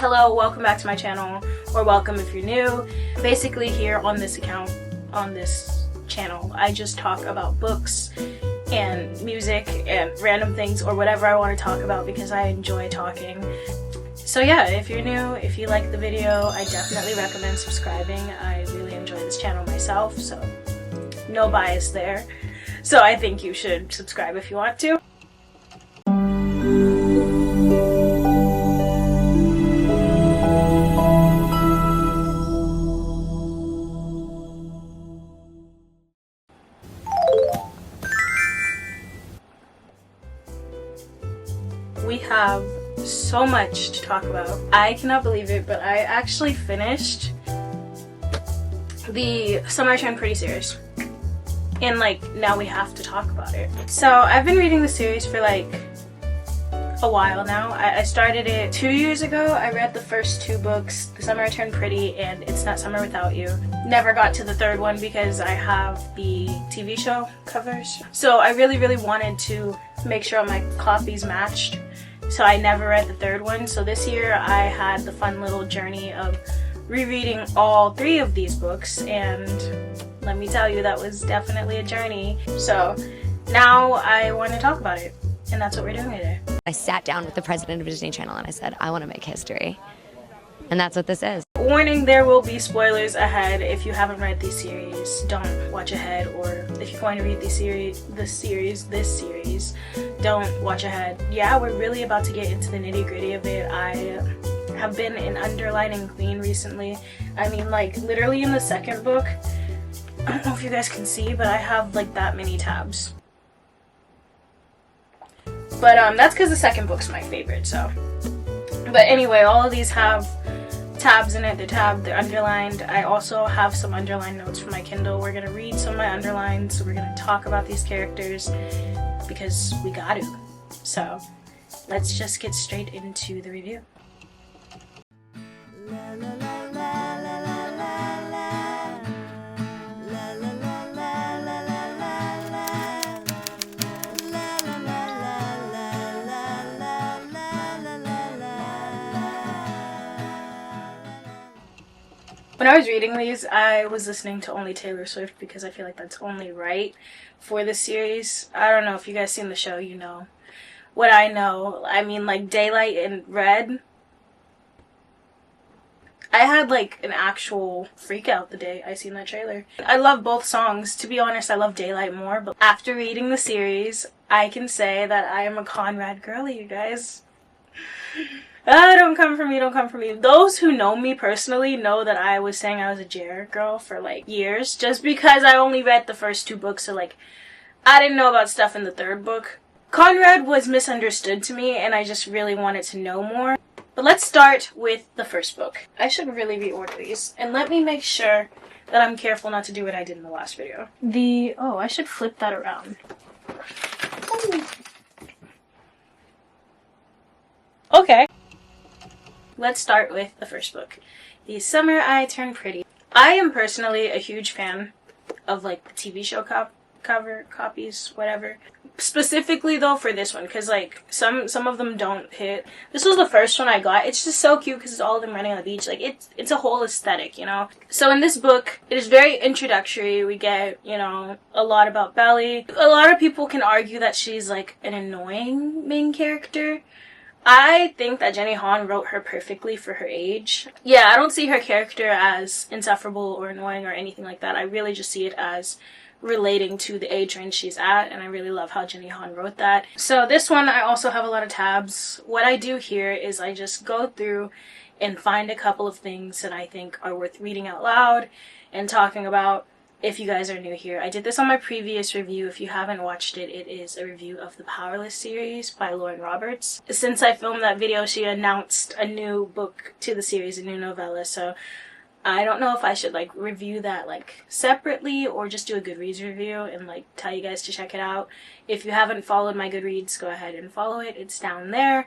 Hello, welcome back to my channel, or welcome if you're new. Basically here on this account, on this channel, I just talk about books and music and random things or whatever I want to talk about because I enjoy talking. So yeah, if you're new, if you like the video, I definitely recommend subscribing. I really enjoy this channel myself, so no bias there. So I think you should subscribe if you want to. We have so much to talk about. I cannot believe it, but I actually finished the Summer I Turned Pretty series. And now we have to talk about it. So I've been reading the series for a while now. I started it 2 years ago. I read the first two books, The Summer I Turned Pretty and It's Not Summer Without You. Never got to the third one because I have the TV show covers. So I really wanted to make sure all my copies matched. So I never read the third one. So this year I had the fun little journey of rereading all three of these books, and let me tell you, that was definitely a journey. So now I want to talk about it, and that's what we're doing today. I sat down with the president of Disney Channel and I said, I want to make history. And that's what this is. Warning, there will be spoilers ahead. If you haven't read these series, don't watch ahead. Or if you're going to read this series, don't watch ahead. Yeah, we're really about to get into the nitty-gritty of it. I have been an underlining queen recently. I mean, literally in the second book, I don't know if you guys can see, but I have that many tabs. But that's because the second book's my favorite, so. But anyway, all of these have tabs in it. They're underlined. I also have some underlined notes from my Kindle. We're gonna read some of my underlines. So we're gonna talk about these characters because we got to. So let's just get straight into the review. When I was reading these, I was listening to only Taylor Swift because I feel like that's only right for this series. I don't know if you guys seen the show, you know what I know. I mean, Daylight and Red. I had an actual freak out the day I seen that trailer. I love both songs. To be honest, I love Daylight more, but after reading the series, I can say that I am a Conrad girly, you guys. Don't come for me, don't come for me. Those who know me personally know that I was saying I was a Jer girl for years, just because I only read the first two books, so I didn't know about stuff in the third book. Conrad was misunderstood to me, and I just really wanted to know more. But let's start with the first book. I should really reorder these, and let me make sure that I'm careful not to do what I did in the last video. Oh, I should flip that around. Ooh. Okay. Let's start with the first book, The Summer I Turned Pretty. I am personally a huge fan of the TV show cover copies, whatever. Specifically though for this one, because some of them don't hit. This was the first one I got. It's just so cute because it's all of them running on the beach. It's a whole aesthetic, you know. So in this book, it is very introductory. We get, a lot about Belly. A lot of people can argue that she's an annoying main character. I think that Jenny Han wrote her perfectly for her age. Yeah, I don't see her character as insufferable or annoying or anything like that. I really just see it as relating to the age range she's at, and I really love how Jenny Han wrote that. So this one, I also have a lot of tabs. What I do here is I just go through and find a couple of things that I think are worth reading out loud and talking about. If you guys are new here, I did this on my previous review. If you haven't watched it, it is a review of the Powerless series by Lauren Roberts. Since I filmed that video, she announced a new book to the series, a new novella, so I don't know if I should review that separately or just do a Goodreads review and tell you guys to check it out. If you haven't followed my Goodreads, go ahead and follow it. It's down there.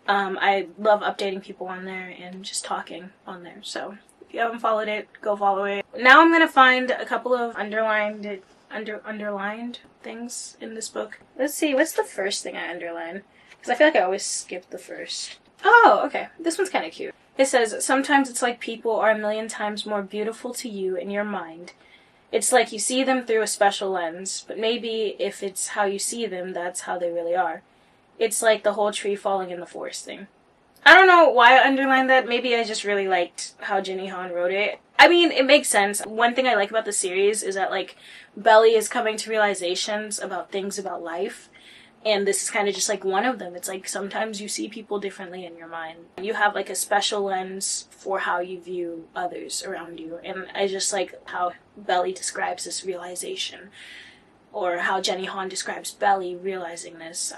I love updating people on there and just talking on there, so if you haven't followed it, go follow it. Now I'm going to find a couple of underlined things in this book. Let's see, what's the first thing I underline? Because I feel like I always skip the first. Oh, okay. This one's kind of cute. It says, sometimes it's like people are a million times more beautiful to you in your mind. It's like you see them through a special lens, but maybe if it's how you see them, that's how they really are. It's like the whole tree falling in the forest thing. I don't know why I underlined that. Maybe I just really liked how Jenny Han wrote it. I mean, it makes sense. One thing I like about the series is that, like, Belly is coming to realizations about things about life. And this is kind of just, like, one of them. It's like sometimes you see people differently in your mind. You have, like, a special lens for how you view others around you. And I just like how Belly describes this realization. Or how Jenny Han describes Belly realizing this.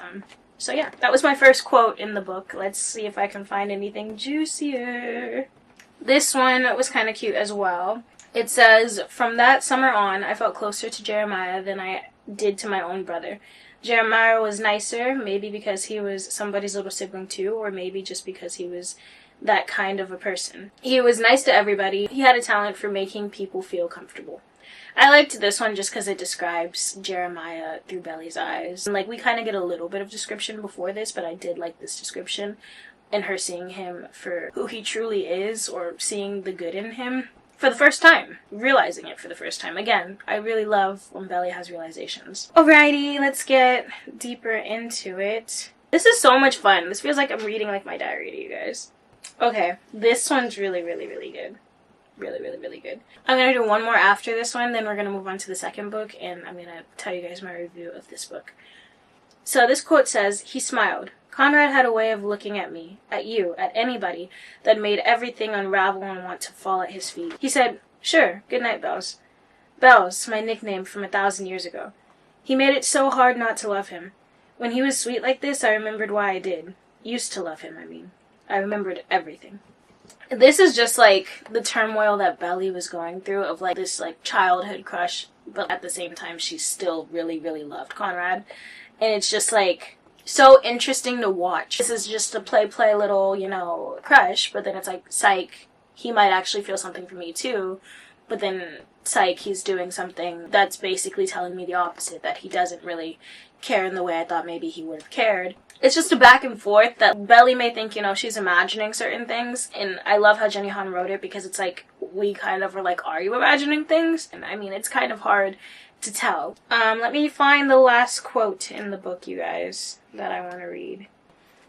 So yeah, that was my first quote in the book. Let's see if I can find anything juicier. This one was kind of cute as well. It says, from that summer on, I felt closer to Jeremiah than I did to my own brother. Jeremiah was nicer, maybe because he was somebody's little sibling too, or maybe just because he was that kind of a person. He was nice to everybody. He had a talent for making people feel comfortable. I liked this one just because it describes Jeremiah through Belly's eyes. And, like, we kind of get a little bit of description before this, but I did like this description and her seeing him for who he truly is, or seeing the good in him for the first time, realizing it for the first time. Again, I really love when Belly has realizations. Alrighty, let's get deeper into it. This is so much fun. This feels like I'm reading, like, my diary to you guys. Okay, this one's really, really, really good. Really, really, really good. I'm going to do one more after this one, then we're going to move on to the second book, and I'm going to tell you guys my review of this book. So this quote says, he smiled. Conrad had a way of looking at me, at you, at anybody, that made everything unravel and want to fall at his feet. He said, sure, good night, Bells. Bells, my nickname from 1,000 years ago. He made it so hard not to love him. When he was sweet like this, I remembered why I did. Used to love him, I mean. I remembered everything. This is just, like, the turmoil that Belly was going through of, like, this, like, childhood crush, but at the same time, she still really, really loved Conrad. And it's just, like, so interesting to watch. This is just a play little, you know, crush, but then it's like, psych, he might actually feel something for me too, but then, psych, he's doing something that's basically telling me the opposite, that he doesn't really care in the way I thought maybe he would have cared. It's just a back and forth that Belly may think, you know, she's imagining certain things, and I love how Jenny Han wrote it because it's like, we kind of are like, are you imagining things? And I mean, it's kind of hard to tell. Let me find the last quote in the book, you guys, that I want to read.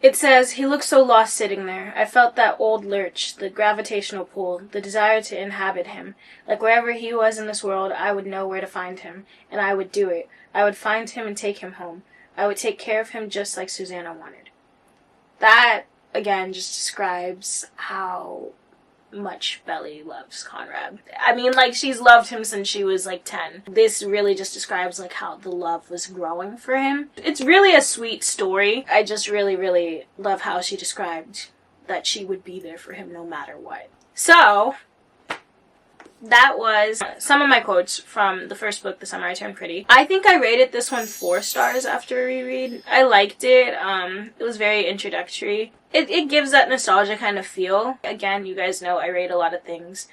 It says, he looked so lost sitting there. I felt that old lurch, the gravitational pull, the desire to inhabit him. Like wherever he was in this world, I would know where to find him, and I would do it. I would find him and take him home. I would take care of him just like Susanna wanted. That, again, just describes how much Belly loves Conrad. I mean, like, she's loved him since she was, like, 10. This really just describes, like, how the love was growing for him. It's really a sweet story. I just really, really love how she described that she would be there for him no matter what. So, that was some of my quotes from the first book, The Summer I Turned Pretty. I think I rated this one 4 stars after a reread. I liked it. It was very introductory. It gives that nostalgia kind of feel. Again, you guys know I rate a lot of things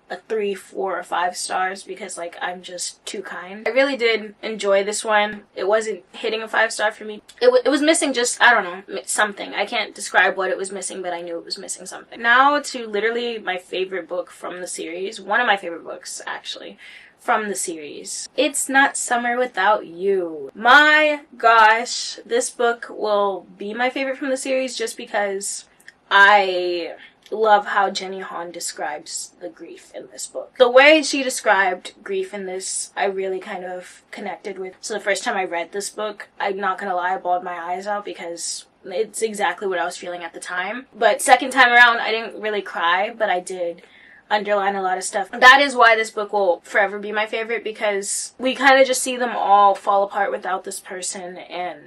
a 3, 4, or 5 stars because, like, I'm just too kind. I really did enjoy this one. It wasn't hitting a 5-star for me. It was missing just, I don't know, something. I can't describe what it was missing, but I knew it was missing something. Now to literally my favorite book from the series. One of my favorite books, actually, from the series. It's Not Summer Without You. My gosh, this book will be my favorite from the series just because I love how Jenny Han describes the grief in this book. The way she described grief in this, I really kind of connected with. So the first time I read this book, I'm not gonna lie, I bawled my eyes out because it's exactly what I was feeling at the time. But second time around, I didn't really cry, but I did underline a lot of stuff. That is why this book will forever be my favorite, because we kind of just see them all fall apart without this person, and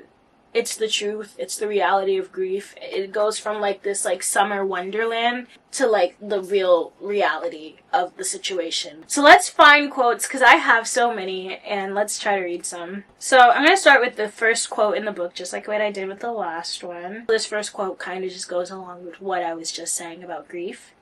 it's the truth. It's the reality of grief. It goes from, like, this, like, summer wonderland to, like, the real reality of the situation. So let's find quotes, because I have so many, and let's try to read some. So I'm going to start with the first quote in the book, just like what I did with the last one. This first quote kind of just goes along with what I was just saying about grief.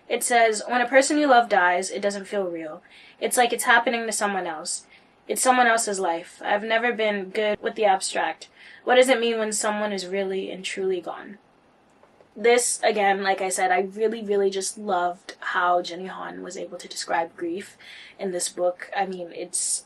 It says, when a person you love dies, it doesn't feel real. It's like it's happening to someone else. It's someone else's life. I've never been good with the abstract. What does it mean when someone is really and truly gone? This, again, like I said, I really, really just loved how Jenny Han was able to describe grief in this book. I mean, it's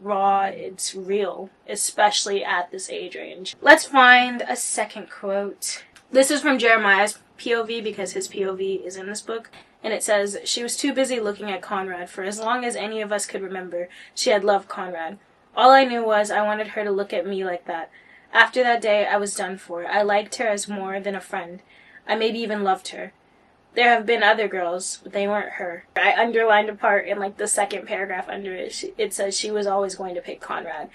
raw, it's real, especially at this age range. Let's find a second quote. This is from Jeremiah's POV because his POV is in this book. And it says, "She was too busy looking at Conrad. For as long as any of us could remember, she had loved Conrad. All I knew was I wanted her to look at me like that. After that day, I was done for. I liked her as more than a friend. I maybe even loved her. There have been other girls, but they weren't her." I underlined a part in like the second paragraph under it. It says she was always going to pick Conrad.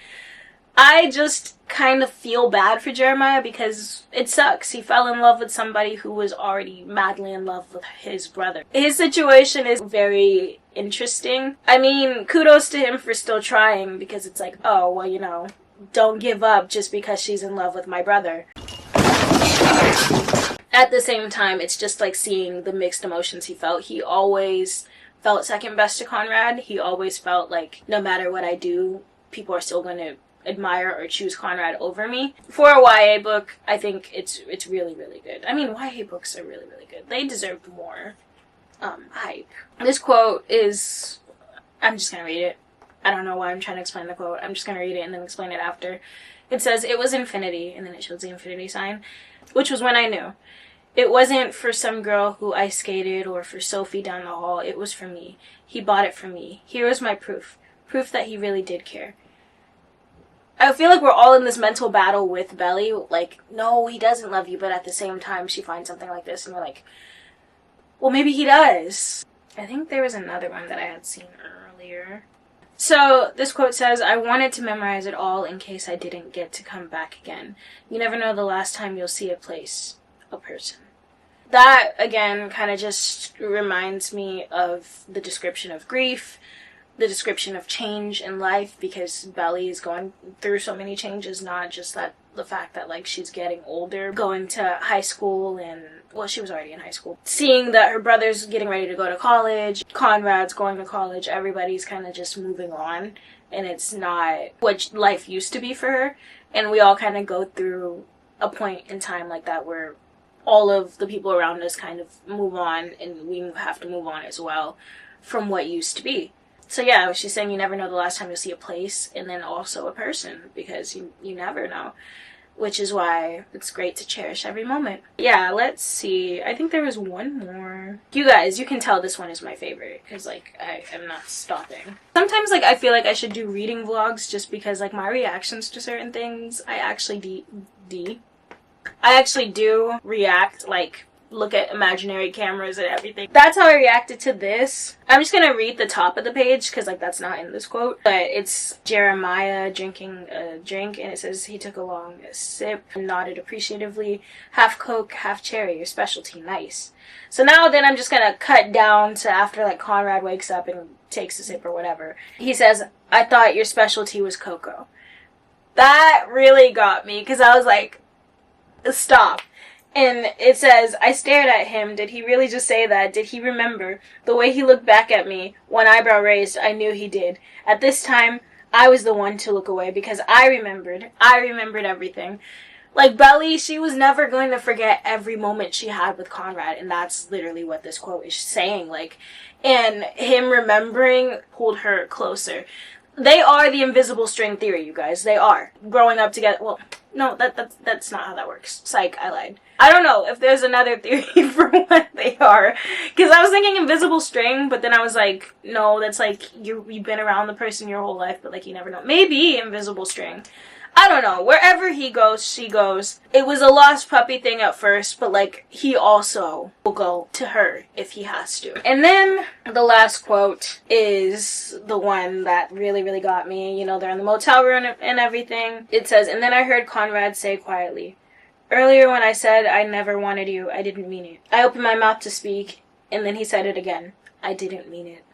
I just kind of feel bad for Jeremiah because it sucks. He fell in love with somebody who was already madly in love with his brother. His situation is very interesting. I mean, kudos to him for still trying, because it's like, oh, well, you know, don't give up just because she's in love with my brother. At the same time, it's just like seeing the mixed emotions he felt. He always felt second best to Conrad. He always felt like no matter what I do, people are still going to admire or choose Conrad over me. For a YA book, I think it's really, really good. I mean, YA books are really, really good. They deserve more hype. This quote is, I'm just gonna read it. I don't know why I'm trying to explain the quote. I'm just gonna read it and then explain it after. It says, "It was infinity," and then it shows the infinity sign, which was when I knew. "It wasn't for some girl who ice skated or for Sophie down the hall. It was for me. He bought it for me. Here is my proof. Proof that he really did care." I feel like we're all in this mental battle with Belly. Like, no, he doesn't love you, but at the same time, she finds something like this, and we're like, well, maybe he does. I think there was another one that I had seen earlier. So, this quote says, "I wanted to memorize it all in case I didn't get to come back again. You never know the last time you'll see a place, a person." That, again, kind of just reminds me of the description of grief, the description of change in life, because Belly is going through so many changes, not just that the fact that like she's getting older, going to high school, and well, she was already in high school, seeing that her brother's getting ready to go to college, Conrad's going to college, everybody's kind of just moving on, and it's not what life used to be for her. And we all kind of go through a point in time like that where all of the people around us kind of move on, and we have to move on as well from what used to be. So yeah, she's saying you never know the last time you'll see a place, and then also a person, because you never know. Which is why it's great to cherish every moment. Yeah, let's see. I think there was one more. You guys, you can tell this one is my favorite, because like I am not stopping. Sometimes like I feel like I should do reading vlogs, just because like my reactions to certain things, I actually I actually do react, like look at imaginary cameras and everything. That's how I reacted to this. I'm just gonna read the top of the page because like that's not in this quote, but it's Jeremiah drinking a drink, and it says he took a long sip and nodded appreciatively. "Half Coke, half cherry, your specialty, nice." So now then I'm just gonna cut down to after like Conrad wakes up and takes a sip or whatever. He says, "I thought your specialty was cocoa." That really got me, because I was like, stop. And it says, "I stared at him. Did he really just say that? Did he remember? The way he looked back at me, one eyebrow raised, I knew he did. At this time, I was the one to look away because I remembered. I remembered everything." Like, Belly, she was never going to forget every moment she had with Conrad, and that's literally what this quote is saying. Like, and him remembering pulled her closer. They are the invisible string theory, you guys. They are. Growing up together. Well, no, that's not how that works. Psych, I lied. I don't know if there's another theory for what they are. Because I was thinking invisible string, but then I was like, no, that's like you've been around the person your whole life, but like you never know. Maybe invisible string. I don't know. Wherever he goes, she goes. It was a lost puppy thing at first, but like he also will go to her if he has to. And then the last quote is the one that really, really got me. You know, they're in the motel room and everything. It says, "And then I heard Conrad say quietly, 'Earlier when I said I never wanted you, I didn't mean it. I opened my mouth to speak, and then he said it again. I didn't mean it.'"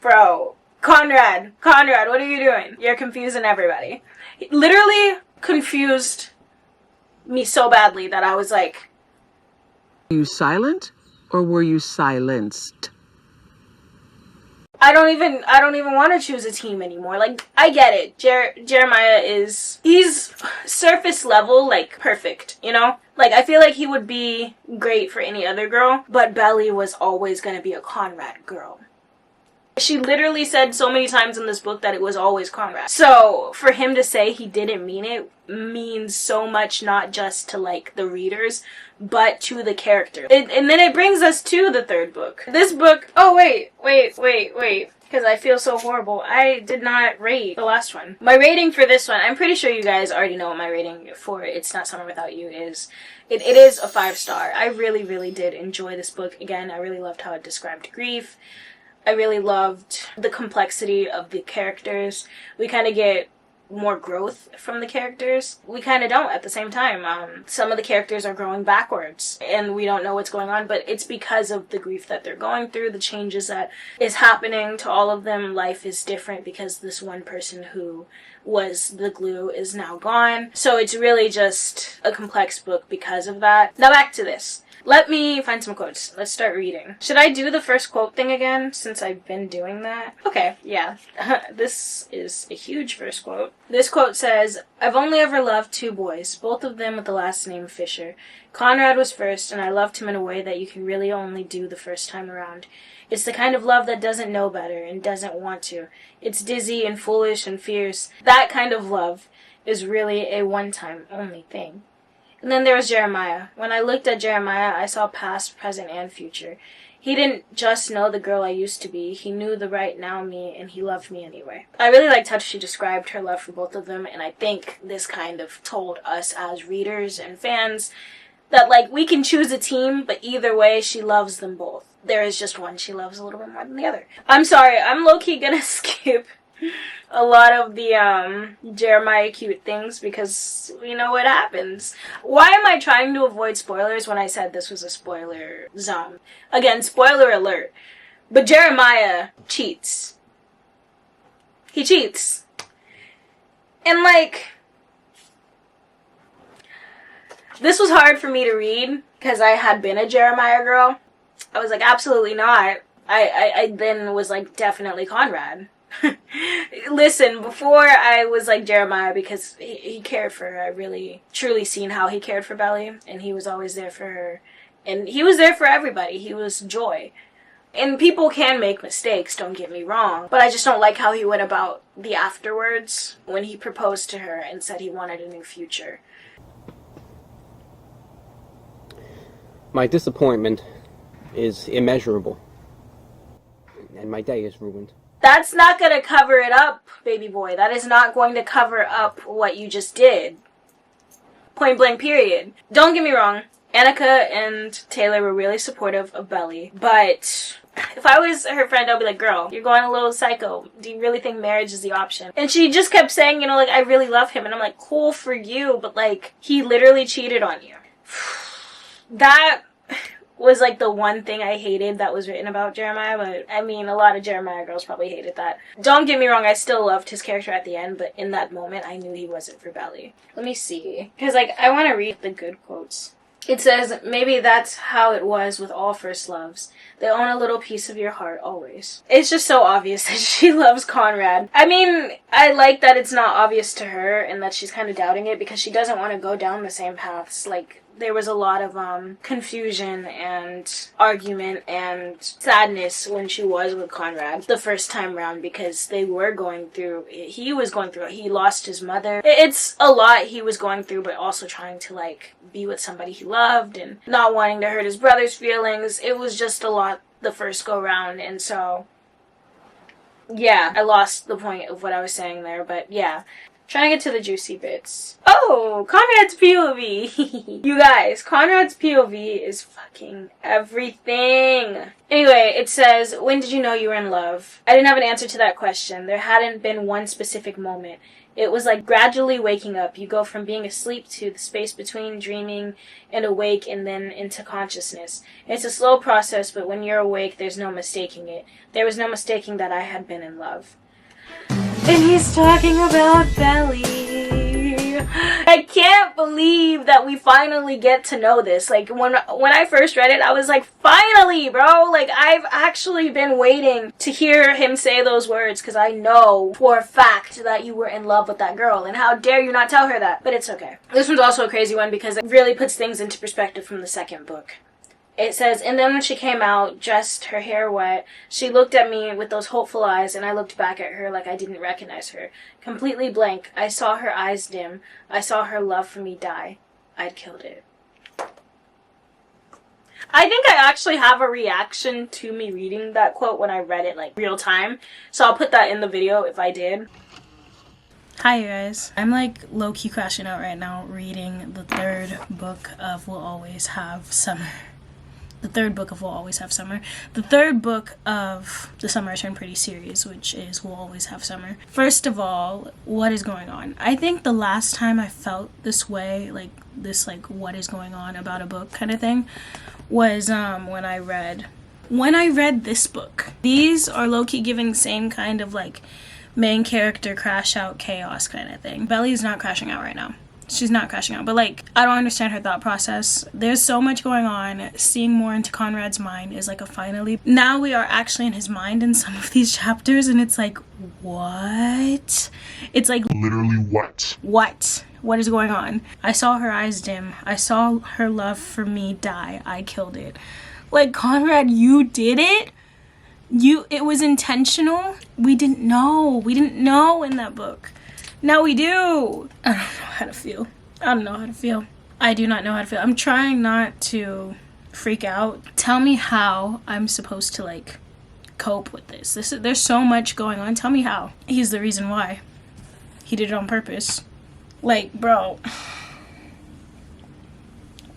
Bro. Conrad, what are you doing? You're confusing everybody. He literally confused me so badly that I was like, Were you silent or were you silenced? I don't even want to choose a team anymore. Like, I get it. Jeremiah he's surface level, like, perfect, you know? Like, I feel like he would be great for any other girl, but Belly was always gonna be a Conrad girl. She literally said so many times in this book that it was always Conrad. So, for him to say he didn't mean it means so much, not just to, like, the readers, but to the character. And then it brings us to the third book. This book... Oh, wait. Because I feel so horrible. I did not rate the last one. My rating for this one, I'm pretty sure you guys already know what my rating for It's Not Summer Without You is. It is a 5-star. I really, really did enjoy this book. Again, I really loved how it described grief. I really loved the complexity of the characters. We kind of get more growth from the characters. We kind of don't at the same time. Some of the characters are growing backwards and we don't know what's going on, but it's because of the grief that they're going through, the changes that is happening to all of them. Life is different because this one person who was the glue is now gone. So it's really just a complex book because of that. Now back to this. Let me find some quotes. Let's start reading. Should I do the first quote thing again, since I've been doing that? Okay, yeah. This is a huge first quote. This quote says, "I've only ever loved 2 boys, both of them with the last name Fisher. Conrad was first, and I loved him in a way that you can really only do the first time around. It's the kind of love that doesn't know better and doesn't want to. It's dizzy and foolish and fierce. That kind of love is really a one-time only thing." And then there was Jeremiah. When I looked at Jeremiah, I saw past, present, and future. He didn't just know the girl I used to be. He knew the right now me, and he loved me anyway. I really liked how she described her love for both of them, and I think this kind of told us as readers and fans that, like, we can choose a team, but either way, she loves them both. There is just one she loves a little bit more than the other. I'm sorry, I'm low-key gonna skip a lot of the Jeremiah cute things because we know what happens. Why am I trying to avoid spoilers when I said this was a spoiler zone? Again, spoiler alert. But Jeremiah cheats. He cheats. And, like, this was hard for me to read because I had been a Jeremiah girl. I was like, absolutely not. I then was like, definitely Conrad. Listen, before I was like Jeremiah because he cared for her. I really, truly seen how he cared for Belly, and he was always there for her. And he was there for everybody. He was joy. And people can make mistakes, don't get me wrong, but I just don't like how he went about the afterwards when he proposed to her and said he wanted a new future. My disappointment is immeasurable, and my day is ruined. That's not going to cover it up, baby boy. That is not going to cover up what you just did. Point blank, period. Don't get me wrong. Annika and Taylor were really supportive of Belly, but if I was her friend, I'd be like, girl, you're going a little psycho. Do you really think marriage is the option? And she just kept saying, you know, like, I really love him. And I'm like, cool for you, but, like, he literally cheated on you. That was, like, the one thing I hated that was written about Jeremiah, but, I mean, a lot of Jeremiah girls probably hated that. Don't get me wrong, I still loved his character at the end, but in that moment, I knew he wasn't for Belly. Let me see. Because, like, I want to read the good quotes. It says, maybe that's how it was with all first loves. They own a little piece of your heart, always. It's just so obvious that she loves Conrad. I mean, I like that it's not obvious to her and that she's kind of doubting it because she doesn't want to go down the same paths. Like, there was a lot of confusion and argument and sadness when she was with Conrad the first time round because he was going through it. He lost his mother. It's a lot he was going through, but also trying to, like, be with somebody he loved and not wanting to hurt his brother's feelings. It was just a lot the first go round, and so, yeah, I lost the point of what I was saying there, but yeah. Trying to get to the juicy bits. Oh, Conrad's POV. You guys, Conrad's POV is fucking everything. Anyway, it says, when did you know you were in love? I didn't have an answer to that question. There hadn't been one specific moment. It was like gradually waking up. You go from being asleep to the space between dreaming and awake and then into consciousness. It's a slow process, but when you're awake, there's no mistaking it. There was no mistaking that I had been in love. And he's talking about Belly. I can't believe that we finally get to know this. Like, when I first read it, I was like, finally, bro. Like, I've actually been waiting to hear him say those words, because I know for a fact that you were in love with that girl, and how dare you not tell her that. But it's okay. This one's also a crazy one because it really puts things into perspective from the second book. It says, and then when she came out, dressed, her hair wet, she looked at me with those hopeful eyes, and I looked back at her like I didn't recognize her. Completely blank. I saw her eyes dim. I saw her love for me die. I'd killed it. I think I actually have a reaction to me reading that quote when I read it, like, real time. So I'll put that in the video if I did. Hi, you guys. I'm, like, low-key crashing out right now reading the third book of We'll Always Have Summer. The third book of We'll Always Have Summer. The third book of the Summer I Turned Pretty series, which is We'll Always Have Summer. First of all, what is going on? I think the last time I felt this way, like this, like, what is going on about a book kind of thing, was when I read this book. These are low-key giving same kind of, like, main character crash out chaos kind of thing. Belly's not crashing out right now. She's not crashing out, but, like, I don't understand her thought process. There's so much going on. Seeing more into Conrad's mind is like a finally. Now we are actually in his mind in some of these chapters, and it's like, what? It's like, literally what? What is going on? I saw her eyes dim. I saw her love for me die. I killed it. Like, Conrad, you did it? It was intentional? We didn't know. We didn't know in that book. Now we do. I don't know how to feel. I don't know how to feel. I do not know how to feel. I'm trying not to freak out. Tell me how I'm supposed to, like, cope with this. There's so much going on. Tell me how. He's the reason why. He did it on purpose. Like, bro.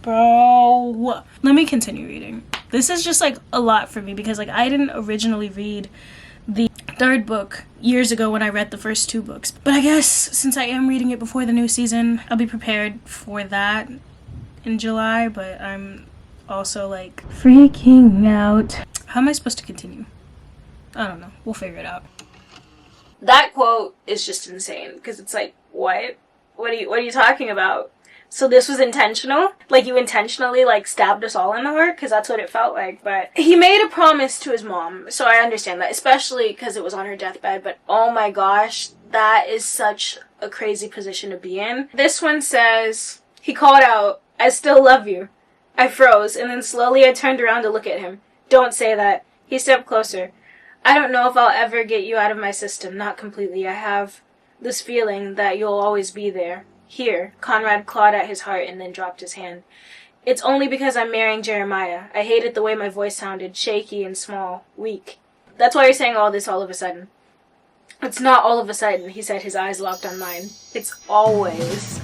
Bro. Let me continue reading. This is just, like, a lot for me because, like, I didn't originally read the third book years ago when I read the first two books. But I guess since I am reading it before the new season, I'll be prepared for that in July. But I'm also, like, freaking out. How am I supposed to continue? I don't know. We'll figure it out. That quote is just insane because it's like, what? What are you talking about? So this was intentional? Like, you intentionally, like, stabbed us all in the heart? Because that's what it felt like. But he made a promise to his mom, so I understand that, especially because it was on her deathbed. But oh my gosh, that is such a crazy position to be in. This one says, he called out, I still love you. I froze, and then slowly I turned around to look at him. Don't say that. He stepped closer. I don't know if I'll ever get you out of my system, not completely. I have this feeling that you'll always be there. Here, Conrad clawed at his heart and then dropped his hand. It's only because I'm marrying Jeremiah. I hated the way my voice sounded, shaky and small, weak. That's why you're saying all this all of a sudden. It's not all of a sudden, he said, his eyes locked on mine. It's always.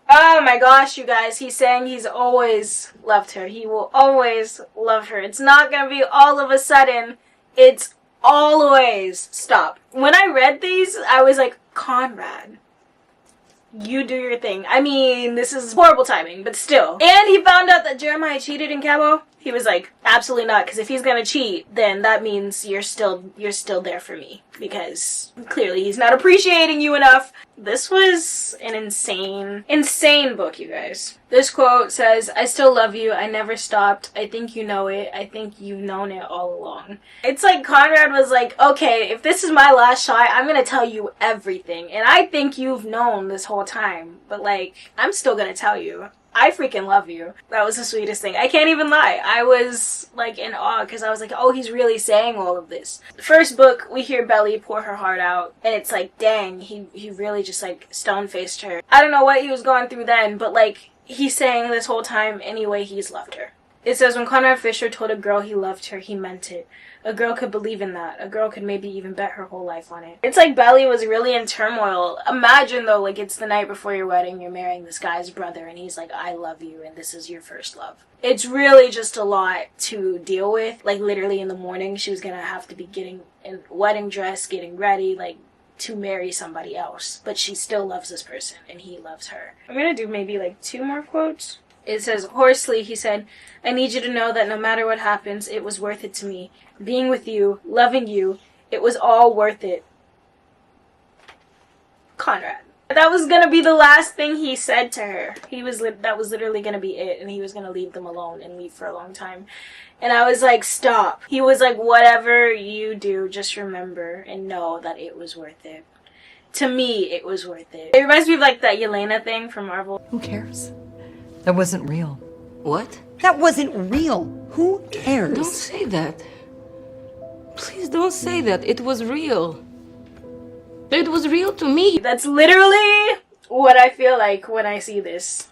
Oh my gosh, you guys, he's saying he's always loved her. He will always love her. It's not gonna be all of a sudden. It's always. Stop. When I read these, I was like, Conrad, you do your thing. I mean, this is horrible timing, but still. And he found out that Jeremiah cheated in Cabo. He was like, absolutely not, because if he's gonna cheat, then that means you're still there for me. Because clearly he's not appreciating you enough. This was an insane book, you guys. This quote says, I still love you. I never stopped. I think you know it. I think you've known it all along. It's like Conrad was like, okay, if this is my last shot, I'm gonna tell you everything. And I think you've known this whole time. But, like, I'm still gonna tell you. I freaking love you. That was the sweetest thing. I can't even lie. I was, like, in awe because I was like, oh, he's really saying all of this. The first book, we hear Belly pour her heart out, and it's like, dang, he really just, like, stone-faced her. I don't know what he was going through then, but, like, he's saying this whole time anyway he's loved her. It says, when Conrad Fisher told a girl he loved her, he meant it. A girl could believe in that. A girl could maybe even bet her whole life on it. It's like Belly was really in turmoil. Imagine, though, like, it's the night before your wedding, you're marrying this guy's brother, and he's like, I love you, and this is your first love. It's really just a lot to deal with. Like, literally in the morning, she was gonna have to be getting a wedding dress, getting ready, like, to marry somebody else. But she still loves this person, and he loves her. I'm gonna do maybe, like, 2 more quotes. It says, hoarsely, he said, I need you to know that no matter what happens, it was worth it to me. Being with you, loving you, it was all worth it. Conrad. That was gonna be the last thing he said to her. That was literally gonna be it, and he was gonna leave them alone and leave for a long time. And I was like, stop. He was like, whatever you do, just remember and know that it was worth it. To me, it was worth it. It reminds me of like that Yelena thing from Marvel. Who cares? That wasn't real. What? That wasn't real. Who cares? Don't say that. Please don't say that. It was real. It was real to me. That's literally what I feel like when I see this.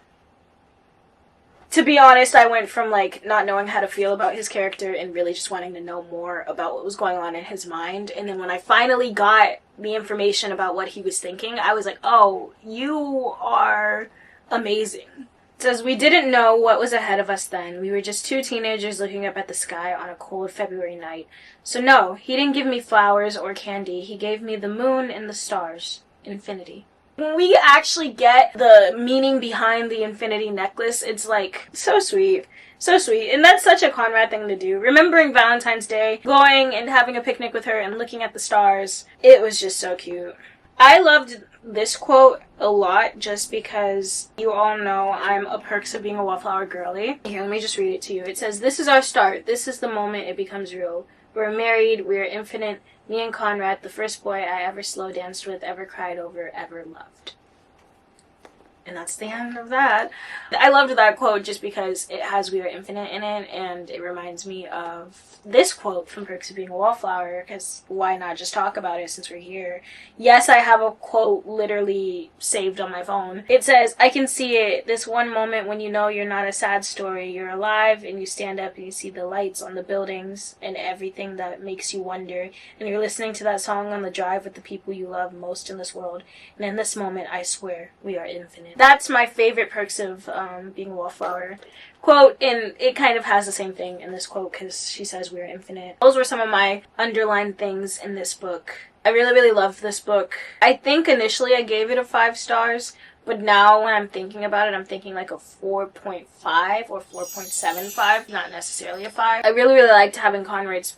To be honest, I went from like not knowing how to feel about his character and really just wanting to know more about what was going on in his mind. And then when I finally got the information about what he was thinking, I was like, oh, you are amazing. It says, we didn't know what was ahead of us then. We were just two teenagers looking up at the sky on a cold February night. So no, he didn't give me flowers or candy. He gave me the moon and the stars. Infinity. When we actually get the meaning behind the infinity necklace, it's like so sweet. So sweet. And that's such a Conrad thing to do. Remembering Valentine's Day, going and having a picnic with her and looking at the stars. It was just so cute. I loved this quote a lot just because you all know I'm a Perks of Being a Wallflower girly. Here, let me just read it to you. It says, this is our start. This is the moment it becomes real. We're married. We're infinite. Me and Conrad, the first boy I ever slow danced with, ever cried over, ever loved. And that's the end of that. I loved that quote just because it has We Are Infinite in it, and it reminds me of this quote from Perks of Being a Wallflower, because why not just talk about it since we're here? Yes, I have a quote literally saved on my phone. It says, I can see it, this one moment when you know you're not a sad story, you're alive, and you stand up and you see the lights on the buildings and everything that makes you wonder, and you're listening to that song on the drive with the people you love most in this world, and in this moment, I swear, we are infinite. That's my favorite Perks of Being a Wallflower quote, and it kind of has the same thing in this quote because she says we're infinite. Those were some of my underlined things in this book. I really, really loved this book. I think initially I gave it a 5 stars, but now when I'm thinking about it, I'm thinking like a 4.5 or 4.75, not necessarily a 5. I really, really liked having Conroyd's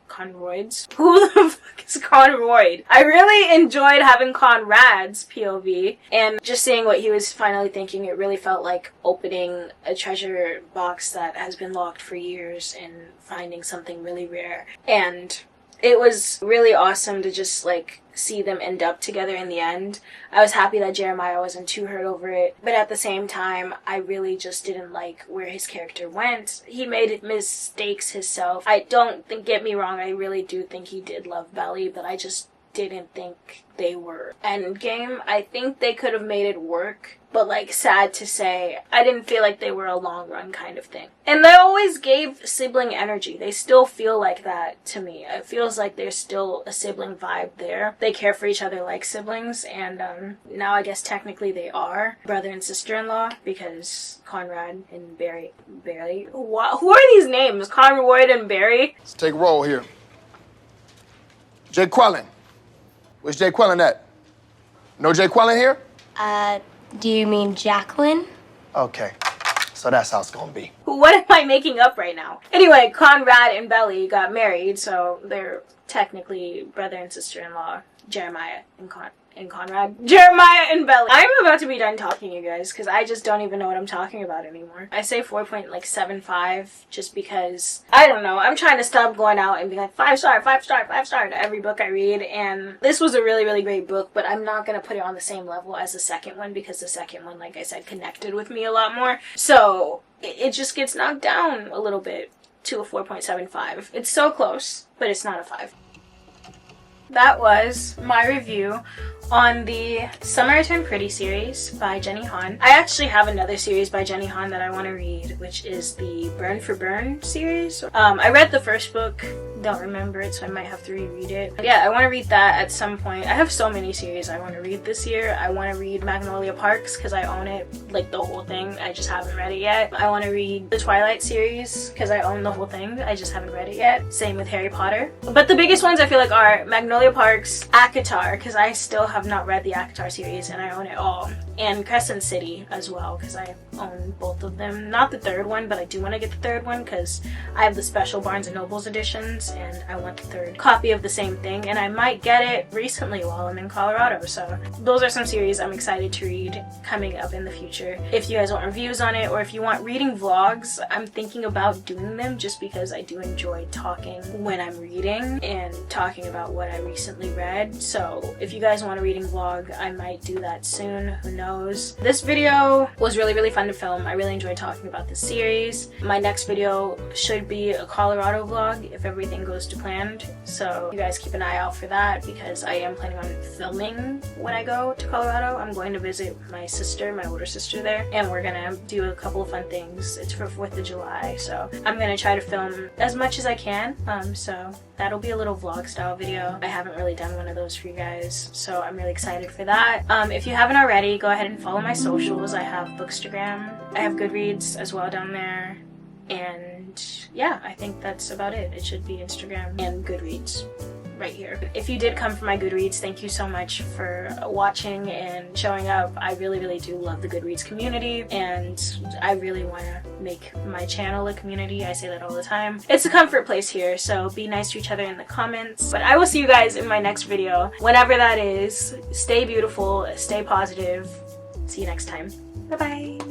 Conroyd's? Who the fuck is Conroyd? I really enjoyed having Conrad's POV and just seeing what he was finally thinking. It really felt like opening a treasure box that has been locked for years and finding something really rare. And it was really awesome to just like see them end up together in the end. I was happy that Jeremiah wasn't too hurt over it, but at the same time, I really just didn't like where his character went. He made mistakes himself. Get me wrong, I really do think he did love Belly, but I just didn't think they were endgame. I think they could have made it work, but like sad to say, I didn't feel like they were a long run kind of thing. And they always gave sibling energy. They still feel like that to me. It feels like there's still a sibling vibe there. They care for each other like siblings, and now I guess technically they are brother and sister-in-law because Conrad and Barry. Who are these names? Conroyd and Barry? Let's take a roll here. Jay Quellen. Where's Jay Quellen at? No Jay Quellen here? Do you mean Jacqueline? Okay, so that's how it's gonna be. What am I making up right now? Anyway, Conrad and Belly got married, so they're technically brother and sister-in-law, Jeremiah and Conrad. Jeremiah and Belly. I'm about to be done talking, you guys, because I just don't even know what I'm talking about anymore. I say 4.75 just because, I don't know, I'm trying to stop going out and being like 5 star, 5 star, 5 star to every book I read, and this was a really, really great book, but I'm not going to put it on the same level as the second one because the second one, like I said, connected with me a lot more. So it just gets knocked down a little bit to a 4.75. It's so close, but it's not a 5. That was my review on the Summer I Turned Pretty series by Jenny Han. I actually have another series by Jenny Han that I want to read, which is the Burn for Burn series. I read the first book, don't remember it, so I might have to reread it. But yeah, I want to read that at some point. I have so many series I want to read this year. I want to read Magnolia Parks because I own it, like the whole thing. I just haven't read it yet. I want to read the Twilight series because I own the whole thing. I just haven't read it yet. Same with Harry Potter. But the biggest ones I feel like are Magnolia Parks, ACOTAR, because I still have not read the ACOTAR series and I own it all. and Crescent City as well, because I own both of them. Not the third one, but I do want to get the third one because I have the special Barnes & Noble's editions and I want the third copy of the same thing, and I might get it recently while I'm in Colorado. So those are some series I'm excited to read coming up in the future. If you guys want reviews on it, or if you want reading vlogs, I'm thinking about doing them just because I do enjoy talking when I'm reading and talking about what I recently read. So if you guys want a reading vlog, I might do that soon. Who knows? This video was really fun to film. I really enjoyed talking about this series. My next video should be a Colorado vlog if everything goes to plan. So you guys keep an eye out for that, because I am planning on filming when I go to Colorado. I'm going to visit my sister, my older sister there, and we're gonna do a couple of fun things. It's for 4th of July, so I'm gonna try to film as much as I can. So that'll be a little vlog style video. I haven't really done one of those for you guys, so I'm really excited for that. If you haven't already, go ahead and follow my socials. I have Bookstagram, I have Goodreads as well down there, and yeah, I think that's about it. It should be Instagram and Goodreads right here. If you did come from my Goodreads, thank you so much for watching and showing up. I really do love the Goodreads community, and I really want to make my channel a community. I say that all the time. It's a comfort place here, so be nice to each other in the comments. But I will see you guys in my next video, whenever that is. Stay beautiful, stay positive. See you next time. Bye bye.